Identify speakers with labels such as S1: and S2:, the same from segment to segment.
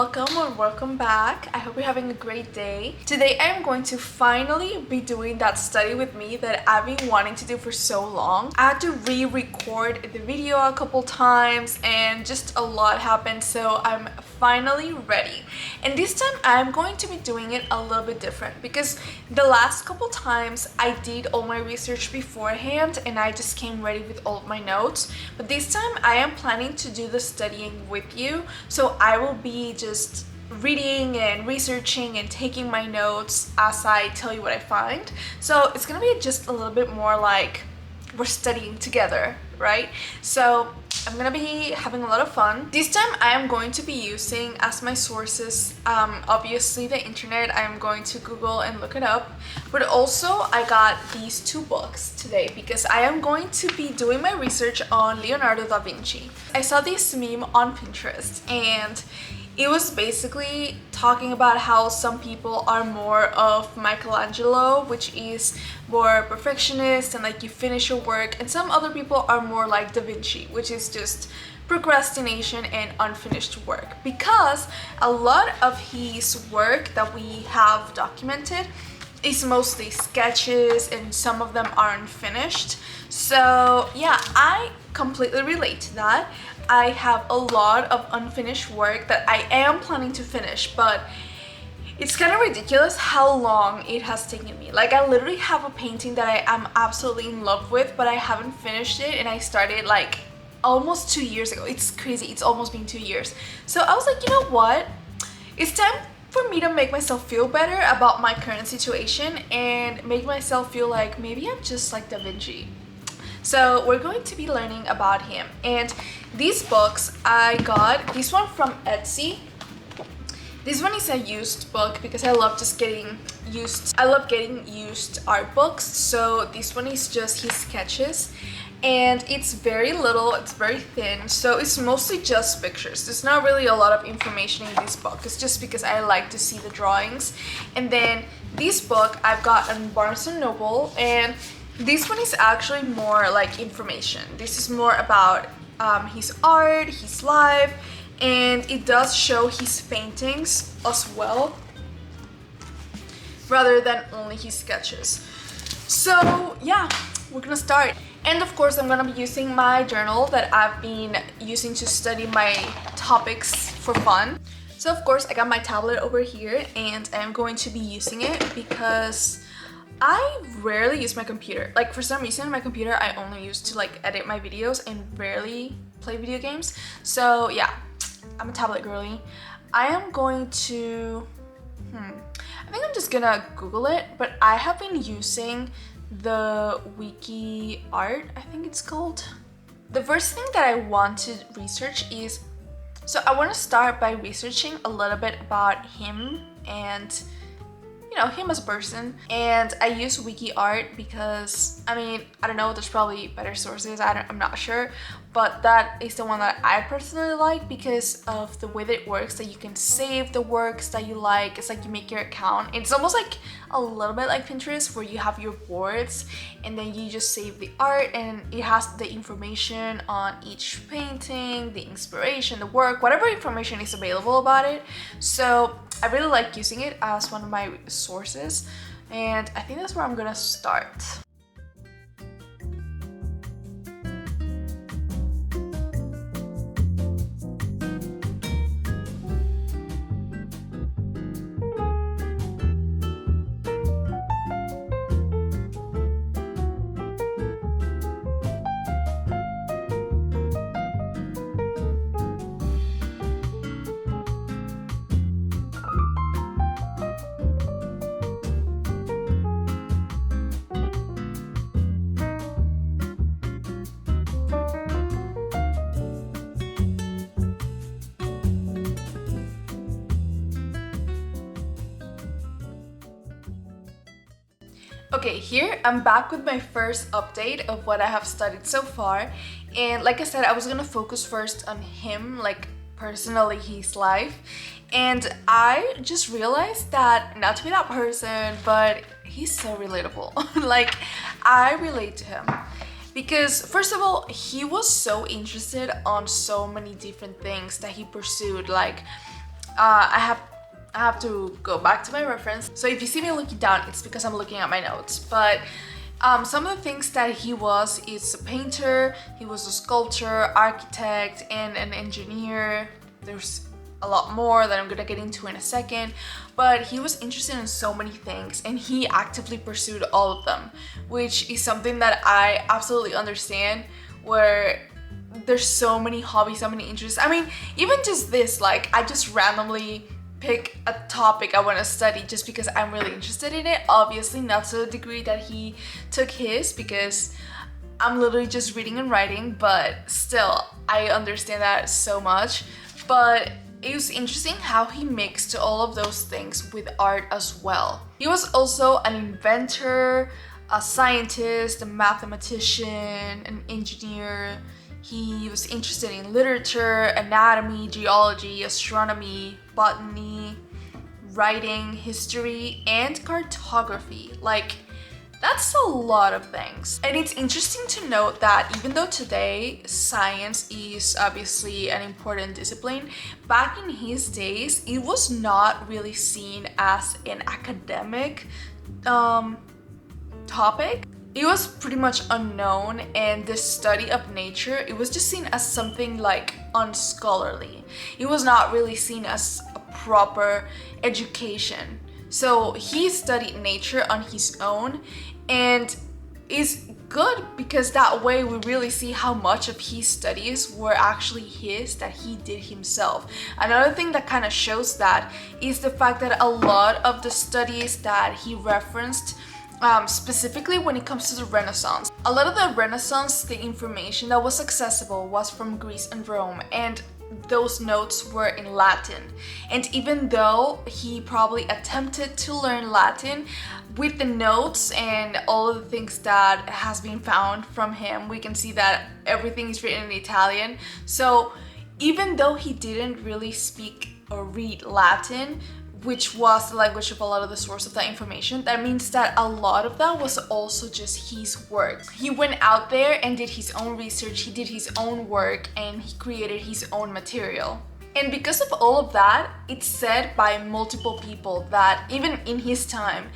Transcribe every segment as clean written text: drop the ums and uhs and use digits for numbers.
S1: welcome or welcome back. I hope you're having a great day. Today I am going to finally be doing that study with me that I've been wanting to do for so long. I had to re-record the video a couple times and just a lot happened, so I'm finally ready. And this time I'm going to be doing it a little bit different because the last couple times I did all my research beforehand and I just came ready with all of my notes. But this time I am planning to do the studying with you, so I will be just reading and researching and taking my notes as I tell you what I find. So it's gonna be just a little bit more like we're studying together, right? So I'm gonna be having a lot of fun. This time I am going to be using as my sources obviously the internet. I am going to Google and look it up, but also I got these two books today because I am going to be doing my research on Leonardo Da Vinci. I saw this meme on Pinterest and it was basically talking about how some people are more of Michelangelo, which is more perfectionist and like you finish your work, and some other people are more like Da Vinci, which is just procrastination and unfinished work, because a lot of his work that we have documented is mostly sketches and some of them aren't finished. So yeah, I completely relate to that. I have a lot of unfinished work that I am planning to finish, but it's kind of ridiculous how long it has taken me. Like, I literally have a painting that I am absolutely in love with, but I haven't finished it, and I started like almost 2 years ago. It's crazy, it's almost been 2 years. So I was like, you know what? It's time for me to make myself feel better about my current situation and make myself feel like maybe I'm just like Da Vinci. So we're going to be learning about him. And these books, I got this one from Etsy. This one is a used book because I love just getting used. I love getting used art books. So this one is just his sketches. And it's very little, it's very thin, so it's mostly just pictures. There's not really a lot of information in this book. It's just because I like to see the drawings. And then this book I've got on Barnes & Noble, and this one is actually more like information. This is more about his art, his life, and it does show his paintings as well, rather than only his sketches. So yeah, we're gonna start. And of course, I'm gonna be using my journal that I've been using to study my topics for fun. So of course, I got my tablet over here and I'm going to be using it because I rarely use my computer. Like, for some reason, my computer I only use to like edit my videos and rarely play video games. So yeah, I'm a tablet girly. I am going to, I think I'm just gonna Google it, but I have been using the wiki art, I think it's called. The first thing that I want to research is, so I want to start by researching a little bit about him and him as a person. And I use wiki art because I don't know, there's probably better sources, I'm not sure, but that is the one that I personally like because of the way that it works, that you can save the works that you like. It's like you make your account. It's almost like a little bit like Pinterest, where you have your boards and then you just save the art, and it has the information on each painting, the inspiration, the work, whatever information is available about it. So I really like using it as one of my sources, and I think that's where I'm gonna start. Okay, here I'm back with my first update of what I have studied so far. And like I said, I was gonna focus first on him, like personally his life. And I just realized that, not to be that person, but he's so relatable. Like, I relate to him. Because first of all, he was so interested on so many different things that he pursued. Like, I have to go back to my reference. So if you see me looking down, it's because I'm looking at my notes. But some of the things that he was is a painter, he was a sculptor, architect, and an engineer. There's a lot more that I'm gonna get into in a second, but he was interested in so many things and he actively pursued all of them, which is something that I absolutely understand, where there's so many hobbies, so many interests. I mean, even just this, like, I just randomly pick a topic I want to study just because I'm really interested in it. Obviously not to the degree that he took his, because I'm literally just reading and writing, but still I understand that so much. But it was interesting how he mixed all of those things with art as well. He was also an inventor, a scientist, a mathematician, an engineer. He was interested in literature, anatomy, geology, astronomy, botany, writing, history, and cartography. Like, that's a lot of things. And it's interesting to note that even though today science is obviously an important discipline, back in his days, it was not really seen as an academic topic. It was pretty much unknown, and the study of nature, it was just seen as something like unscholarly. It was not really seen as a proper education. So he studied nature on his own, and is good because that way we really see how much of his studies were actually his, that he did himself. Another thing that kind of shows that is the fact that a lot of the studies that he referenced, specifically when it comes to the Renaissance. A lot of the Renaissance, the information that was accessible was from Greece and Rome, and those notes were in Latin. And even though he probably attempted to learn Latin, with the notes and all of the things that has been found from him, we can see that everything is written in Italian. So even though he didn't really speak or read Latin, which was the language of a lot of the source of that information, that means that a lot of that was also just his work. He went out there and did his own research, he did his own work, and he created his own material. And because of all of that, it's said by multiple people that even in his time,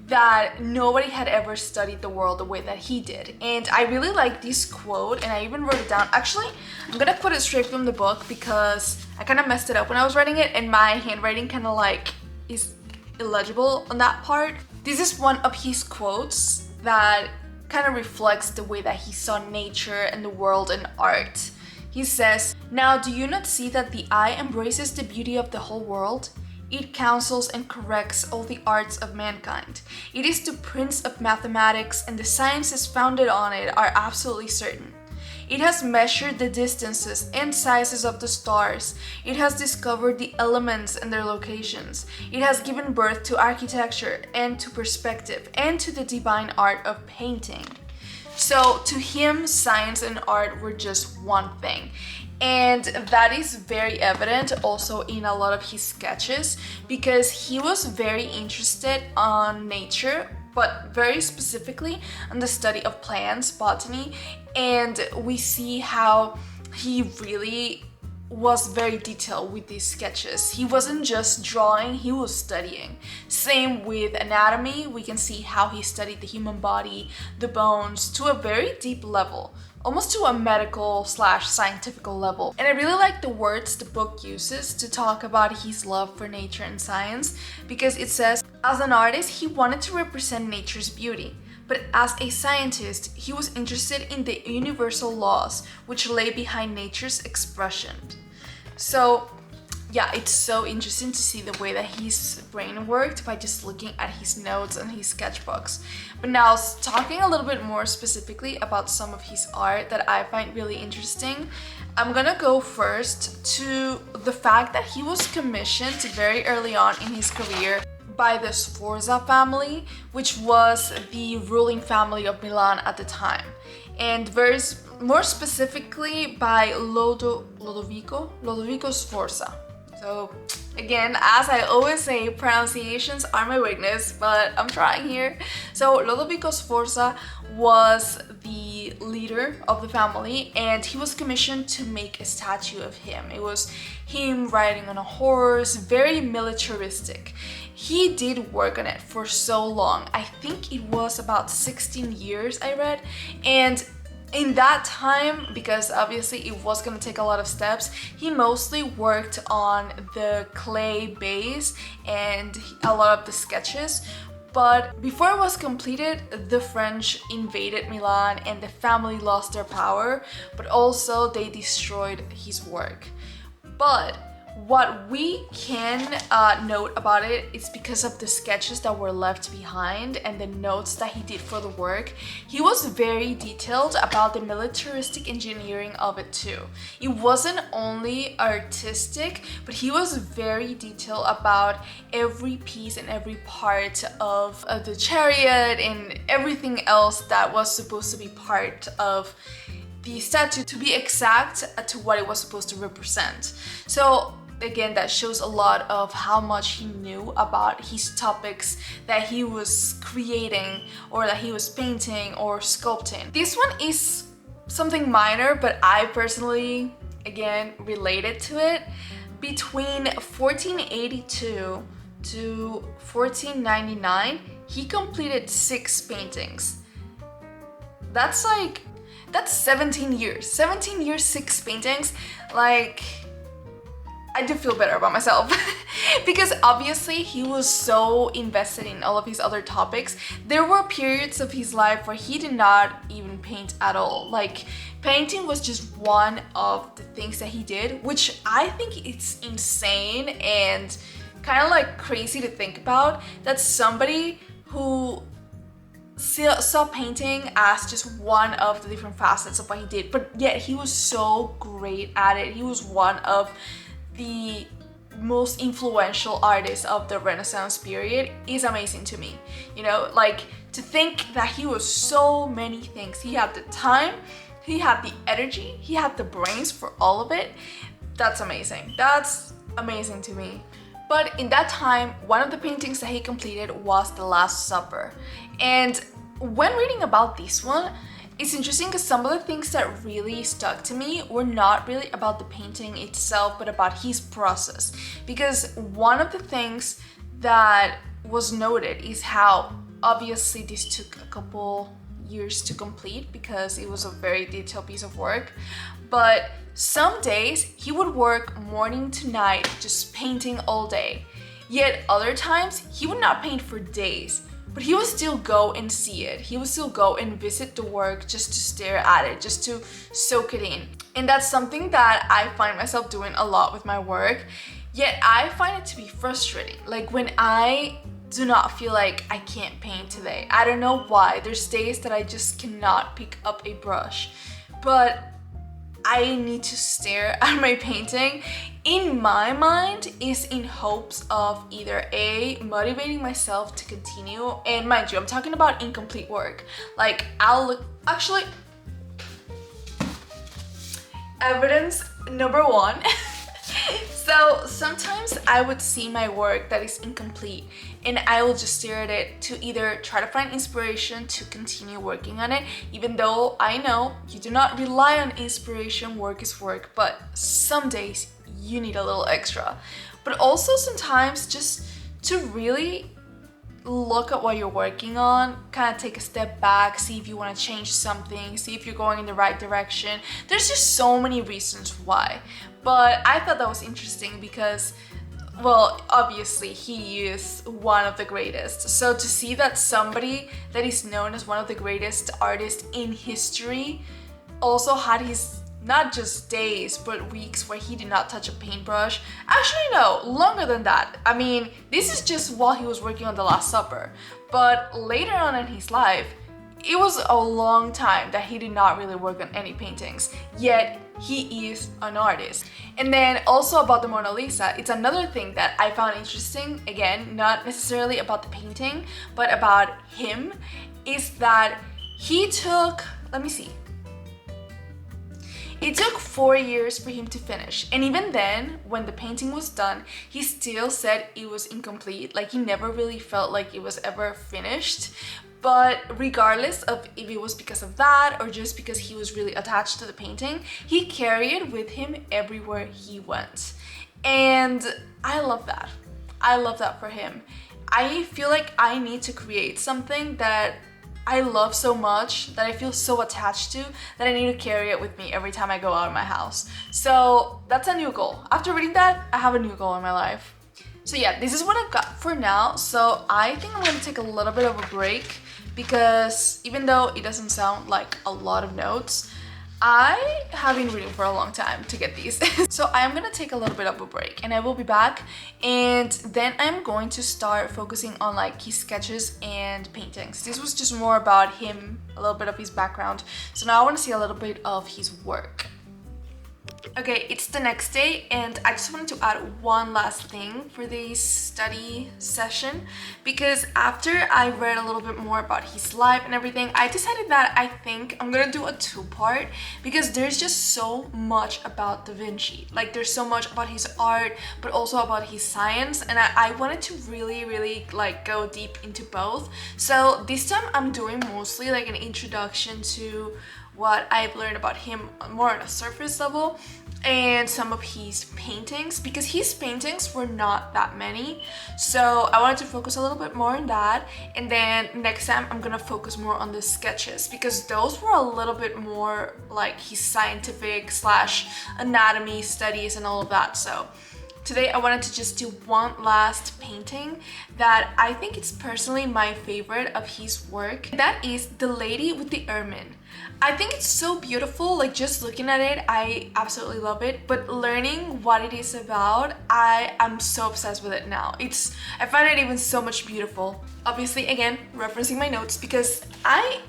S1: that nobody had ever studied the world the way that he did. And I really like this quote, and I even wrote it down. Actually, I'm gonna put it straight from the book because I kind of messed it up when I was writing it, and my handwriting kind of like is illegible on that part. This is one of his quotes that kind of reflects the way that he saw nature and the world and art. He says, "Now do you not see that the eye embraces the beauty of the whole world? It counsels and corrects all the arts of mankind. It is the prince of mathematics, and the sciences founded on it are absolutely certain. It has measured the distances and sizes of the stars. It has discovered the elements and their locations. It has given birth to architecture and to perspective and to the divine art of painting." So to him, science and art were just one thing. And that is very evident also in a lot of his sketches, because he was very interested on nature, but very specifically on the study of plants, botany, and we see how he really was very detailed with these sketches. He wasn't just drawing, he was studying. Same with anatomy, we can see how he studied the human body, the bones, to a very deep level, almost to a medical / scientific level. And I really like the words the book uses to talk about his love for nature and science, because it says, as an artist, he wanted to represent nature's beauty. But as a scientist, he was interested in the universal laws which lay behind nature's expression. So yeah, it's so interesting to see the way that his brain worked by just looking at his notes and his sketchbooks. But now, talking a little bit more specifically about some of his art that I find really interesting, I'm gonna go first to the fact that he was commissioned very early on in his career by the Sforza family, which was the ruling family of Milan at the time, and more specifically by Lodovico Sforza. So Again, as I always say, pronunciations are my weakness, but I'm trying here. So Lodovico Sforza was the leader of the family, and he was commissioned to make a statue of him. It was him riding on a horse, very militaristic. He did work on it for so long. I think it was about 16 years I read, and in that time, because obviously it was going to take a lot of steps, he mostly worked on the clay base and a lot of the sketches. But before it was completed, the French invaded Milan and the family lost their power, but also they destroyed his work. But what we can note about it is because of the sketches that were left behind and the notes that he did for the work. He was very detailed about the militaristic engineering of it too. It wasn't only artistic, but he was very detailed about every piece and every part of the chariot and everything else that was supposed to be part of the statue, to be exact to what it was supposed to represent. So again, that shows a lot of how much he knew about his topics that he was creating or that he was painting or sculpting. This one is something minor, but I personally, again, related to it. Between 1482 to 1499, he completed 6 paintings. That's 17 years. 17 years, 6 paintings. Like, I do feel better about myself because obviously he was so invested in all of his other topics. There were periods of his life where he did not even paint at all. Like, painting was just one of the things that he did, which I think it's insane and kind of like crazy to think about, that somebody who saw painting as just one of the different facets of what he did, but yet he was so great at it. He was one of the most influential artists of the Renaissance period. Is amazing to me. You know, like, to think that he was so many things. He had the time, he had the energy, he had the brains for all of it. That's amazing. That's amazing to me. But in that time, one of the paintings that he completed was The Last Supper. And when reading about this one, it's interesting because some of the things that really stuck to me were not really about the painting itself, but about his process. Because one of the things that was noted is how obviously this took a couple years to complete because it was a very detailed piece of work. But some days he would work morning to night just painting all day. Yet other times he would not paint for days. But he would still go and see it. He would still go and visit the work just to stare at it, just to soak it in. And that's something that I find myself doing a lot with my work. Yet I find it to be frustrating. Like, when I do not feel like I can't paint today. I don't know why. There's days that I just cannot pick up a brush. But I need to stare at my painting. In my mind, is in hopes of either A, motivating myself to continue, and mind you, I'm talking about incomplete work. Like, actually, evidence number 1. So sometimes I would see my work that is incomplete and I will just stare at it to either try to find inspiration to continue working on it, even though I know you do not rely on inspiration, work is work, but some days you need a little extra. But also sometimes just to really look at what you're working on, kind of take a step back, see if you want to change something, see if you're going in the right direction. There's just so many reasons why. But I thought that was interesting because, well, obviously he is one of the greatest. So to see that somebody that is known as one of the greatest artists in history also had his not just days, but weeks where he did not touch a paintbrush. Actually, no, longer than that. I mean, this is just while he was working on The Last Supper. But later on in his life, it was a long time that he did not really work on any paintings, yet he is an artist. And then also about the Mona Lisa, it's another thing that I found interesting, again, not necessarily about the painting, but about him, is that he took, let me see, It took 4 years for him to finish, and even then, when the painting was done, he still said it was incomplete. Like, he never really felt like it was ever finished. But regardless of if it was because of that or just because he was really attached to the painting, he carried it with him everywhere he went. And I love that. I love that for him. I feel like I need to create something that I love so much, that I feel so attached to, that I need to carry it with me every time I go out of my house. So that's a new goal. After reading that, I have a new goal in my life. So yeah, this is what I've got for now. So I think I'm gonna take a little bit of a break because even though it doesn't sound like a lot of notes, I have been reading for a long time to get these. So I am gonna take a little bit of a break and I will be back, and then I'm going to start focusing on like his sketches and paintings. This was just more about him, a little bit of his background. So now I want to see a little bit of his work. Okay, it's the next day and I just wanted to add one last thing for this study session, because after I read a little bit more about his life and everything, I decided that I think I'm gonna do a two-part, because there's just so much about Da Vinci. Like, there's so much about his art, but also about his science, and I wanted to really like go deep into both. So this time I'm doing mostly like an introduction to what I've learned about him more on a surface level, and some of his paintings, because his paintings were not that many. So I wanted to focus a little bit more on that, and then next time I'm gonna focus more on the sketches, because those were a little bit more like his scientific / anatomy studies and all of that. So today I wanted to just do one last painting that I think it's personally my favorite of his work. That is The Lady with the Ermine. I think it's so beautiful, like just looking at it, I absolutely love it, but learning what it is about, I am so obsessed with it now. I find it even so much beautiful. Obviously, again, referencing my notes, because I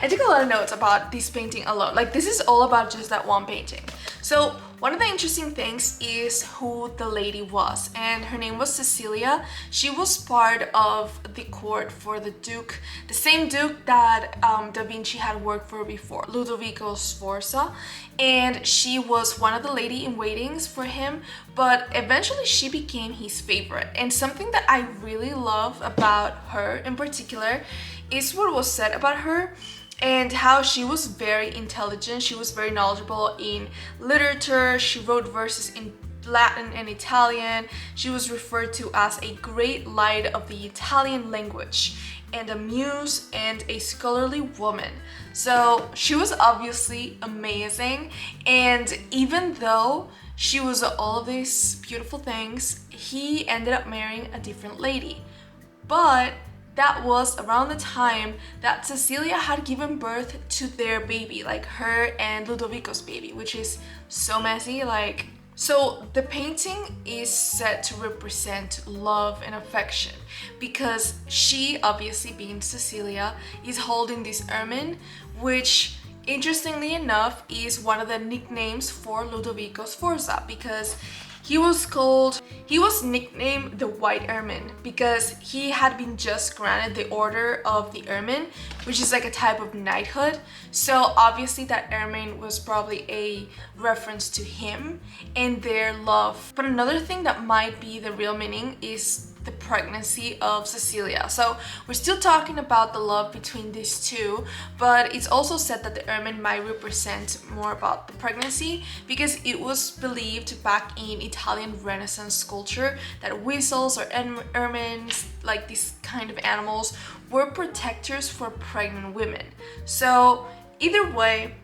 S1: took a lot of notes about this painting alone. Like, this is all about just that one painting. So one of the interesting things is who the lady was, and her name was Cecilia. She was part of the court for the Duke, the same Duke that Da Vinci had worked for before, Ludovico Sforza, and she was one of the lady-in-waitings for him, but eventually she became his favorite. And something that I really love about her in particular is what was said about her, and how she was very intelligent. She was very knowledgeable in literature. She wrote verses in Latin and Italian. She was referred to as a great light of the Italian language, and a muse and a scholarly woman. So she was obviously amazing, and even though she was all of these beautiful things, he ended up marrying a different lady. But that was around the time that Cecilia had given birth to their baby, like her and Ludovico's baby, which is so messy. Like, so the painting is said to represent love and affection, because she, obviously being Cecilia, is holding this ermine, which interestingly enough is one of the nicknames for Ludovico Sforza, because he was nicknamed the White Ermine because he had been just granted the Order of the Ermine, which is like a type of knighthood. So obviously that ermine was probably a reference to him and their love. But another thing that might be the real meaning is the pregnancy of Cecilia. So we're still talking about the love between these two, but it's also said that the ermine might represent more about the pregnancy, because it was believed back in Italian Renaissance culture that whistles or ermines, like these kind of animals, were protectors for pregnant women. So either way,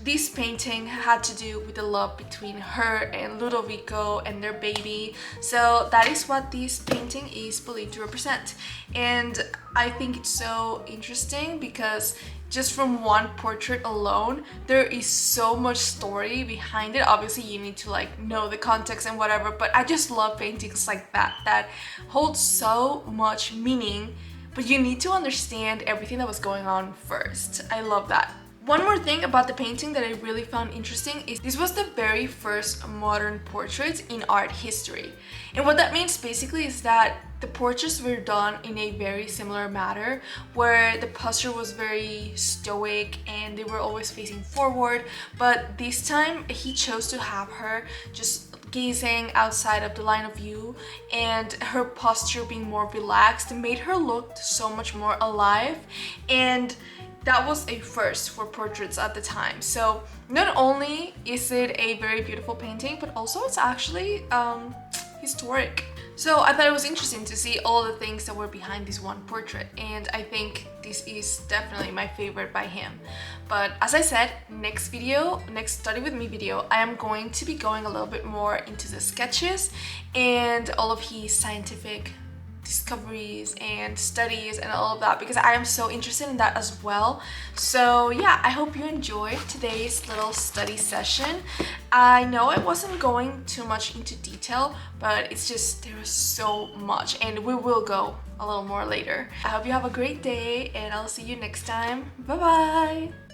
S1: this painting had to do with the love between her and Ludovico and their baby. So that is what this painting is believed to represent. And I think it's so interesting because just from one portrait alone, there is so much story behind it. Obviously, you need to like know the context and whatever, but I just love paintings like that hold so much meaning, but you need to understand everything that was going on first. I love that. One more thing about the painting that I really found interesting is this was the very first modern portrait in art history. And what that means basically is that the portraits were done in a very similar manner, where the posture was very stoic and they were always facing forward, but this time he chose to have her just gazing outside of the line of view, and her posture being more relaxed made her look so much more alive, and that was a first for portraits at the time. So not only is it a very beautiful painting, but also it's actually historic. So I thought it was interesting to see all the things that were behind this one portrait, and I think this is definitely my favorite by him. But as I said, next study with me video, I am going to be going a little bit more into the sketches and all of his scientific discoveries and studies and all of that, because I am so interested in that as well. So yeah, I hope you enjoyed today's little study session. I know I wasn't going too much into detail, but it's just there was so much, and we will go a little more later. I hope you have a great day, and I'll see you next time. Bye bye.